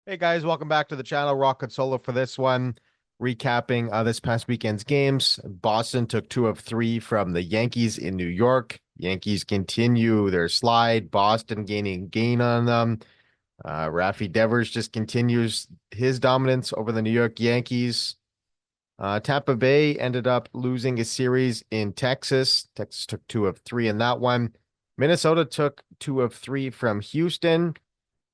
Hey guys, welcome back to the channel. Rocket Solo for this one. Recapping this past weekend's games. Boston took 2 of 3 from the Yankees in New York. Yankees continue their slide. Boston gaining gain on them. Rafi Devers just continues his dominance over the New York Yankees. Tampa Bay ended up losing a series in Texas. Texas took 2 of 3 in that one. Minnesota took 2 of 3 from Houston.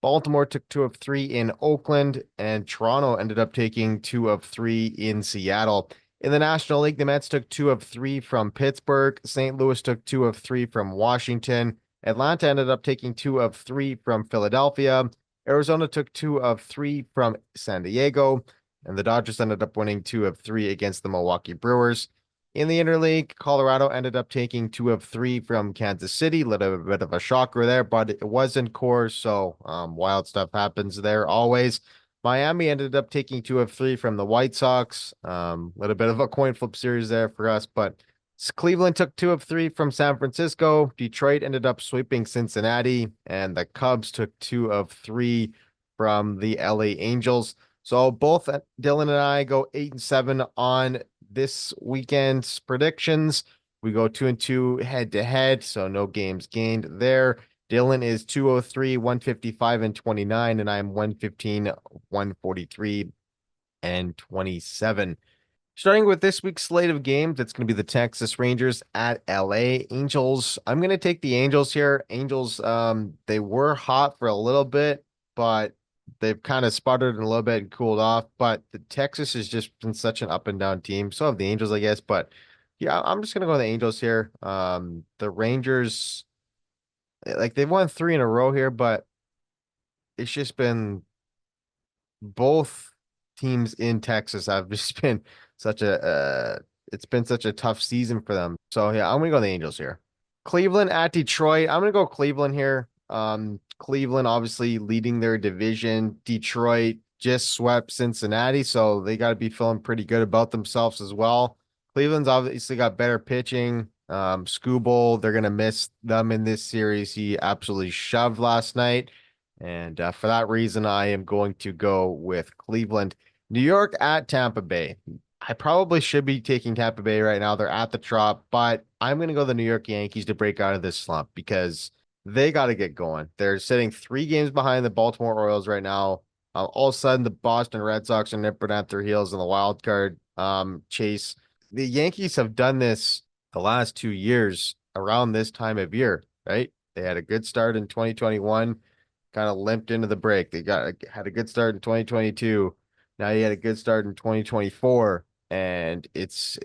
Baltimore took 2 of 3 in Oakland, and Toronto ended up taking 2 of 3 in Seattle. In the National League, the Mets took 2 of 3 from Pittsburgh. St. Louis took 2 of 3 from Washington. Atlanta ended up taking 2 of 3 from Philadelphia. Arizona took 2 of 3 from San Diego, and the Dodgers ended up winning 2 of 3 against the Milwaukee Brewers. In the Interleague, Colorado ended up taking 2 of 3 from Kansas City. Little bit of a shocker there, but it wasn't core, so wild stuff happens there always. Miami ended up taking 2 of 3 from the White Sox. Little bit of a coin flip series there for us, but Cleveland took 2 of 3 from San Francisco. Detroit ended up sweeping Cincinnati, and the Cubs took 2 of 3 from the LA Angels. So both Dylan and I go 8-7 on this weekend's predictions. We go 2-2 head to head, so no games gained there. Dylan is 203, 155, and 29, and I'm 115, 143, and 27. Starting with this week's slate of games, it's going to be the Texas Rangers at LA Angels. I'm going to take the Angels here. Angels, they were hot for a little bit, but they've kind of sputtered a little bit and cooled off. But the Texas has just been such an up and down team. So have the Angels, I guess. But yeah, I'm just going to go with the Angels here. The Rangers, like they've won 3 in a row here, but it's just been both teams in Texas have just been such a it's been such a tough season for them. So yeah, I'm gonna go the Angels here. Cleveland at Detroit. I'm gonna go Cleveland here. Cleveland obviously leading their division. Detroit just swept Cincinnati, so they got to be feeling pretty good about themselves as well. Cleveland's obviously got better pitching. Skubal, they're gonna miss them in this series. He absolutely shoved last night. And for that reason, I am going to go with Cleveland. New York at Tampa Bay. I probably should be taking Tampa Bay right now. They're at the Trop, but I'm going to go the New York Yankees to break out of this slump because they got to get going. They're sitting 3 games behind the Baltimore Orioles right now. All of a sudden, the Boston Red Sox are nipping at their heels in the wild card chase. The Yankees have done this the last 2 years around this time of year, right? They had a good start in 2021, kind of limped into the break. They had a good start in 2022. Now you had a good start in 2024, and it's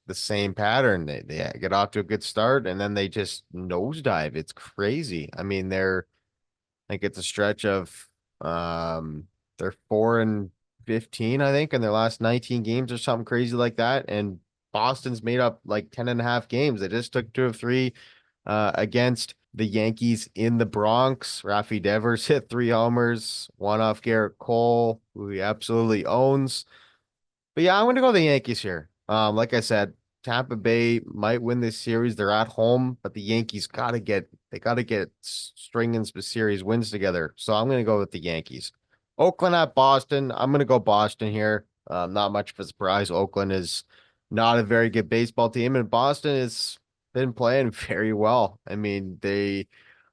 the same pattern. They get off to a good start and then they just nosedive. It's crazy. I mean, they're like it's a stretch of they're 4-15, I think, in their last 19 games or something crazy like that. And Boston's made up like 10 and a half games. They just took 2 of 3 against the Yankees in the Bronx. Rafi Devers hit 3 homers, one off Garrett Cole, who he absolutely owns. But yeah, I'm going to go the Yankees here. Like I said, Tampa Bay might win this series. They're at home, but the Yankees got to get stringing some series wins together. So I'm going to go with the Yankees. Oakland at Boston. I'm going to go Boston here. Not much of a surprise. Oakland is not a very good baseball team, and Boston has been playing very well. I mean, they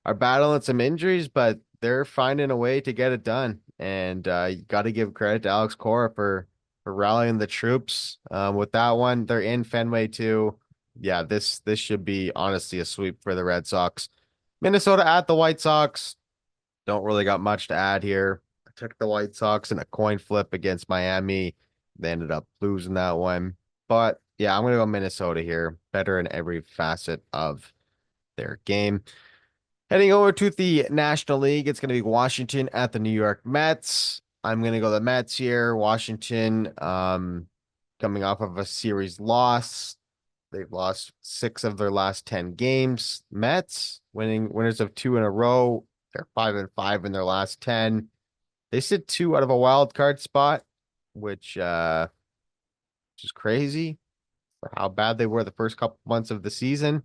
are battling some injuries, but they're finding a way to get it done. And you got to give credit to Alex Cora for rallying the troops. With that one, they're in Fenway too. Yeah, this should be honestly a sweep for the Red Sox. Minnesota at the White Sox. Don't really got much to add here. I took the White Sox in a coin flip against Miami. They ended up losing that one. But yeah, I'm gonna go Minnesota here. Better in every facet of their game. Heading over to the National League, it's going to be Washington at the New York Mets. I'm going to go the Mets here. Washington, coming off of a series loss. They've lost 6 of their last 10 games. Mets winners of 2 in a row. They're 5-5 in their last 10. They sit 2 out of a wild card spot, which is crazy for how bad they were the first couple months of the season.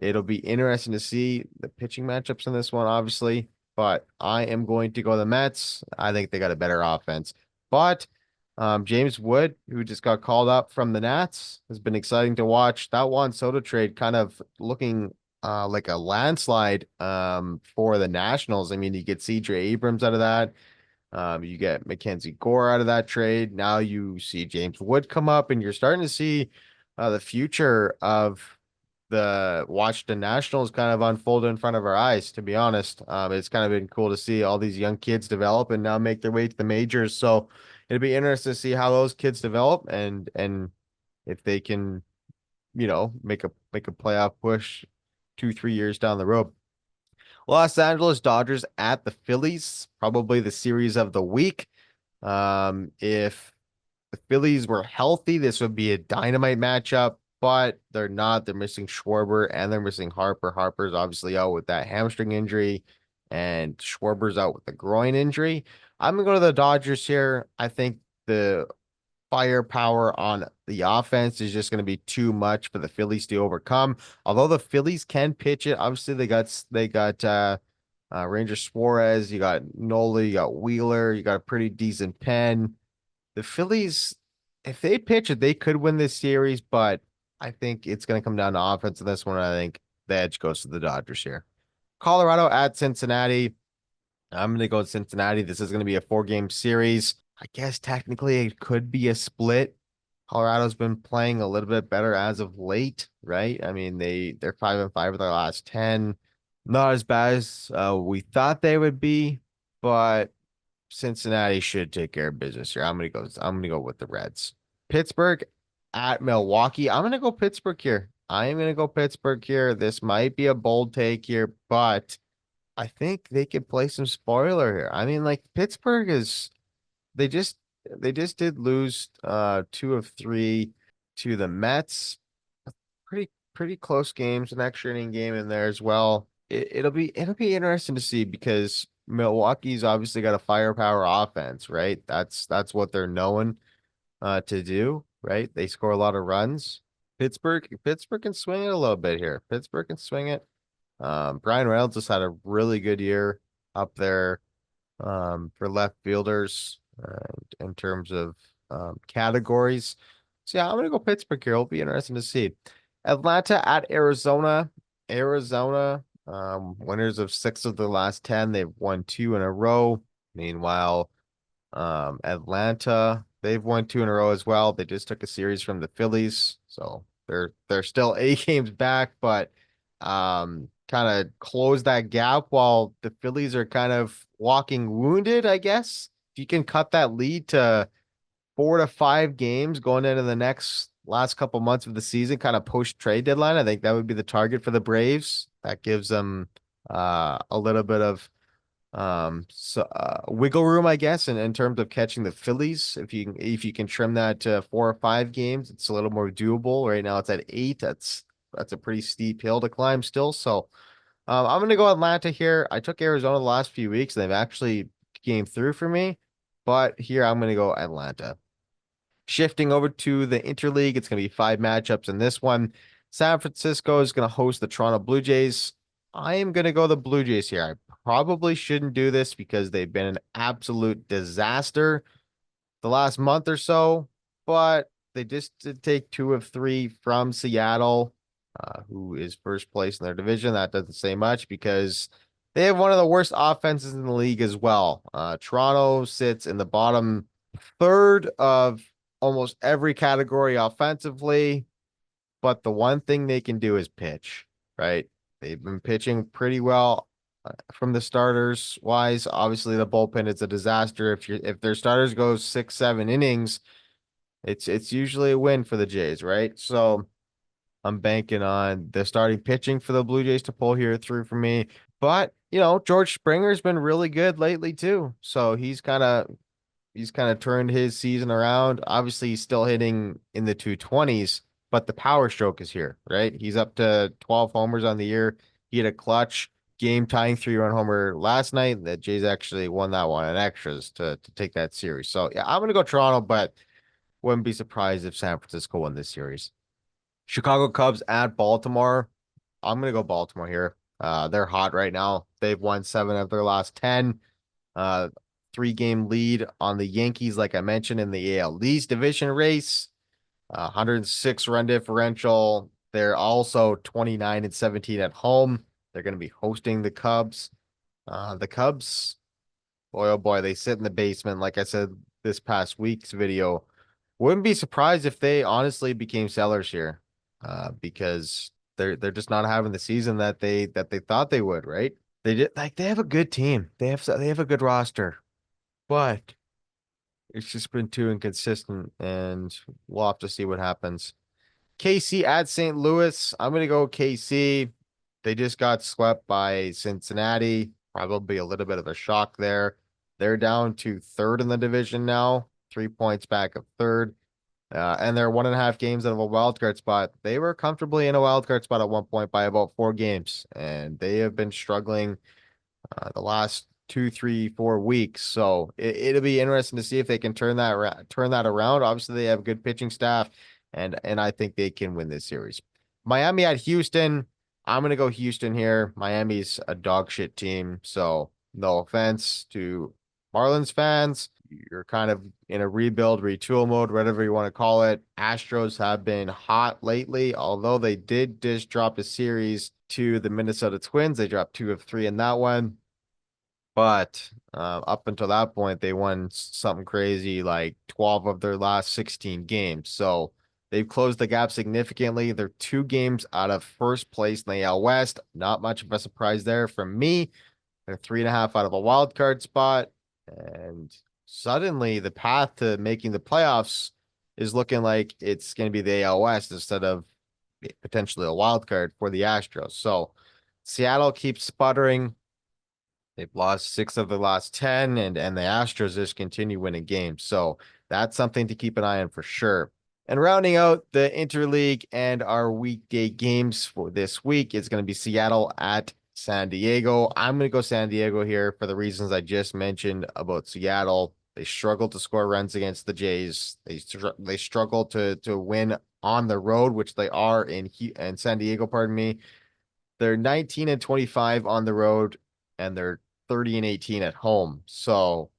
It'll be interesting to see the pitching matchups in this one, obviously. but I am going to go the Mets. I think they got a better offense. But James Wood, who just got called up from the Nats, has been exciting to watch. That Juan Soto trade kind of looking like a landslide for the Nationals. I mean, you get CJ Abrams out of that. You get Mackenzie Gore out of that trade. Now you see James Wood come up, and you're starting to see the future of the Washington Nationals kind of unfold in front of our eyes, to be honest. It's kind of been cool to see all these young kids develop and now make their way to the majors. So it'd be interesting to see how those kids develop and if they can, make a playoff push 2, 3 years down the road. Los Angeles Dodgers at the Phillies, probably the series of the week. If the Phillies were healthy, this would be a dynamite matchup, but they're not. They're missing Schwarber and they're missing Harper. Harper's obviously out with that hamstring injury, and Schwarber's out with the groin injury. I'm gonna go to the Dodgers here. I think the firepower on the offense is just going to be too much for the Phillies to overcome. Although the Phillies can pitch it, obviously they got Ranger Suarez, you got Nola, you got Wheeler, you got a pretty decent pen. The Phillies, if they pitch it, they could win this series, but I think it's going to come down to offense in this one. I think the edge goes to the Dodgers here. Colorado at Cincinnati. I'm going to go with Cincinnati. This is going to be a 4-game series. I guess technically it could be a split. Colorado's been playing a little bit better as of late, right? I mean, they're 5-5 with their last 10. Not as bad as we thought they would be, but Cincinnati should take care of business here. I'm gonna go with the Reds. Pittsburgh at Milwaukee. I'm gonna go Pittsburgh here. I am gonna go Pittsburgh here. This might be a bold take here, but I think they could play some spoiler here. I mean, like Pittsburgh is they just they just did lose 2 of 3 to the Mets. Pretty close games, an extra inning game in there as well. It'll be interesting to see because Milwaukee's obviously got a firepower offense, right? That's what they're known to do, right? They score a lot of runs. Pittsburgh can swing it a little bit here. Pittsburgh can swing it. Brian Reynolds just had a really good year up there for left fielders in terms of categories. So yeah, I'm gonna go Pittsburgh here. It'll be interesting to see. Atlanta at Arizona. Arizona, winners of 6 of the last 10. They've won 2 in a row. Meanwhile, Atlanta, they've won 2 in a row as well. They just took a series from the Phillies, so they're still 8 games back, but kind of close that gap while the Phillies are kind of walking wounded, I guess. If you can cut that lead to 4 to 5 games going into the next last couple months of the season, kind of post trade deadline, I think that would be the target for the Braves. That gives them a little bit of wiggle room, I guess, in terms of catching the Phillies. If you can trim that to 4 or 5 games, it's a little more doable. Right now it's at 8. That's a pretty steep hill to climb still. So I'm gonna go Atlanta here. I took Arizona the last few weeks, and they've actually came through for me. But here I'm gonna go Atlanta. Shifting over to the Interleague, it's gonna be 5 matchups in this one. San Francisco is gonna host the Toronto Blue Jays. I am gonna go the Blue Jays here. I probably shouldn't do this because they've been an absolute disaster the last month or so, but they just did take 2 of 3 from Seattle, who is first place in their division. That doesn't say much because they have one of the worst offenses in the league as well. Toronto sits in the bottom third of almost every category offensively, but the one thing they can do is pitch, right? They've been pitching pretty well from the starters wise. Obviously, the bullpen is a disaster. If their starters go 6, 7 innings, it's usually a win for the Jays, right? So I'm banking on the starting pitching for the Blue Jays to pull here through for me. But George Springer's been really good lately too. So he's kind of turned his season around. Obviously, he's still hitting in the 220s, but the power stroke is here, right? He's up to 12 homers on the year. He had a clutch game tying 3-run homer last night. The Jays actually won that one in extras to take that series. So yeah, I'm gonna go Toronto, but wouldn't be surprised if San Francisco won this series. Chicago Cubs at Baltimore. I'm gonna go Baltimore here. They're hot right now. They've won 7 of their last 10. Uh, 3-game lead on the Yankees, like I mentioned, in the AL East division race. 106 run differential. They're also 29 and 17 at home. They're going to be hosting the Cubs. The Cubs, boy, oh boy, they sit in the basement. Like I said, this past week's video, wouldn't be surprised if they honestly became sellers here, because they're just not having the season that they thought they would, right? They have a good team. They have a good roster, but it's just been too inconsistent, and we'll have to see what happens. KC at St. Louis. I'm gonna go KC. They just got swept by Cincinnati. Probably a little bit of a shock there. They're down to third in the division now, 3 points back of third. And they're 1.5 games out of a wild card spot. They were comfortably in a wild card spot at one point by about 4 games, and they have been struggling the last 2, 3, 4 weeks. So it'll be interesting to see if they can turn that around. Obviously, they have good pitching staff, and I think they can win this series. Miami at Houston. I'm gonna go Houston here. Miami's a dog shit team, so no offense to Marlins fans. You're kind of in a rebuild, retool mode, whatever you want to call it. Astros have been hot lately, although they did just drop a series to the Minnesota Twins. They dropped 2 of 3 in that one. But up until that point, they won something crazy like 12 of their last 16 games. So they've closed the gap significantly. They're 2 games out of first place in the AL West. Not much of a surprise there from me. They're 3.5 out of a wild card spot. And suddenly the path to making the playoffs is looking like it's going to be the AL West instead of potentially a wild card for the Astros. So Seattle keeps sputtering. They've lost 6 of the last 10, and the Astros just continue winning games. So that's something to keep an eye on for sure. And rounding out the Interleague and our weekday games for this week is going to be Seattle at San Diego. I'm going to go San Diego here for the reasons I just mentioned about Seattle. They struggle to score runs against the Jays. They struggle to win on the road, which they are in San Diego, pardon me. They're 19 and 25 on the road, and they're 30 and 18 at home. So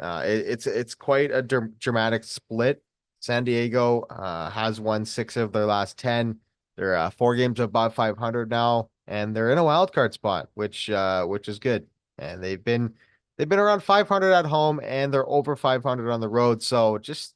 it's quite a dramatic split. San Diego has won 6 of their last 10. They're 4 games above 500 now, and they're in a wild card spot, which is good. And they've been around 500 at home, and they're over 500 on the road. So just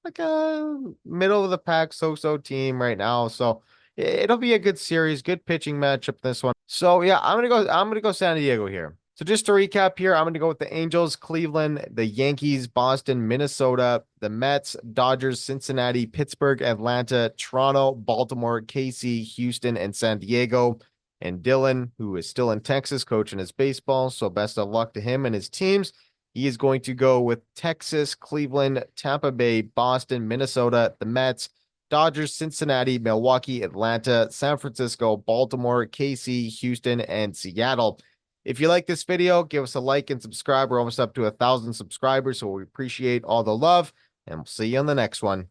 like a middle of the pack so-so team right now. So it'll be a good series, good pitching matchup this one. So yeah, I'm gonna go San Diego here. So just to recap here, I'm gonna go with the Angels, Cleveland, the Yankees, Boston, Minnesota, the Mets, Dodgers, Cincinnati, Pittsburgh, Atlanta, Toronto, Baltimore, KC, Houston, and San Diego. And Dylan, who is still in Texas coaching his baseball, so best of luck to him and his teams. He is going to go with Texas, Cleveland, Tampa Bay, Boston, Minnesota, the Mets, Dodgers, Cincinnati, Milwaukee, Atlanta, San Francisco, Baltimore, KC, Houston, and Seattle. If you like this video, give us a like and subscribe. We're almost up to 1,000 subscribers, so we appreciate all the love, and we'll see you on the next one.